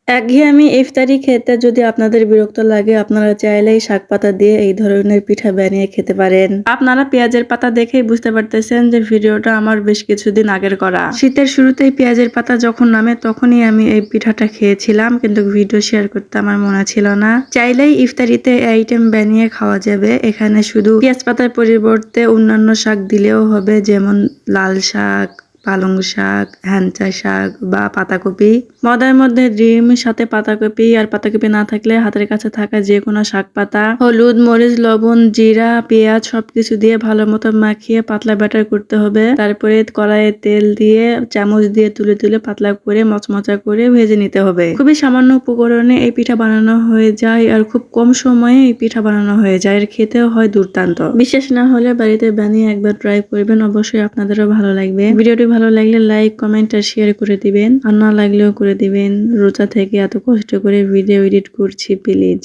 একঘেয়েমি ইফতারি খেতে যদি আপনাদের বিরক্ত লাগে, আপনারা চাইলেই শাক পাতা দিয়ে এই ধরনের পিঠা বানিয়ে খেতে পারেন। আপনারা পেঁয়াজের পাতা দেখেই বুঝতে পারতেছেন যে ভিডিওটা আমার বেশ কিছুদিন আগের করা। শীতের শুরুতেই পেঁয়াজের পাতা যখন নামে তখনই আমি এই পিঠাটা খেয়েছিলাম, কিন্তু ভিডিও শেয়ার করতে আমার মনে ছিল না। চাইলেই ইফতারিতে এই আইটেম বানিয়ে খাওয়া যাবে। এখানে শুধু পেঁয়াজ পাতার পরিবর্তে অন্যান্য শাক দিলেও হবে, যেমন লাল শাক, পালং শাক, হেঞ্চা শাক বা পাতাকপি। মজার মধ্যে ডিম সাথে পাতাকপি, আর পাতাকপি না থাকলে হাতের কাছে থাকা যে কোনো শাক পাতা, হলুদ, মরিচ, লবণ, জিরা, পেঁয়াজ সবকিছু দিয়ে ভালো মতো মাখিয়ে পাতলা ব্যাটার করতে হবে। তারপরে কড়াইয়ে তেল দিয়ে চামচ দিয়ে তুলে তুলে পাতলা করে মচমচা করে ভেজে নিতে হবে। খুবই সামান্য উপকরণে এই পিঠা বানানো হয়ে যায়, আর খুব কম সময়ে এই পিঠা বানানো হয়ে যায়, আর খেতেও হয় দুর্দান্ত। বিশেষ না হলে বাড়িতে বানিয়ে একবার ট্রাই করবেন, অবশ্যই আপনাদেরও ভালো লাগবে। ভিডিওটি ভালো লাগলে লাইক, কমেন্ট আর শেয়ার করে দিবেন, আর না লাগলেও করে দিবেন। রোজা থেকে এত কষ্ট করে ভিডিও এডিট করছি, প্লিজ।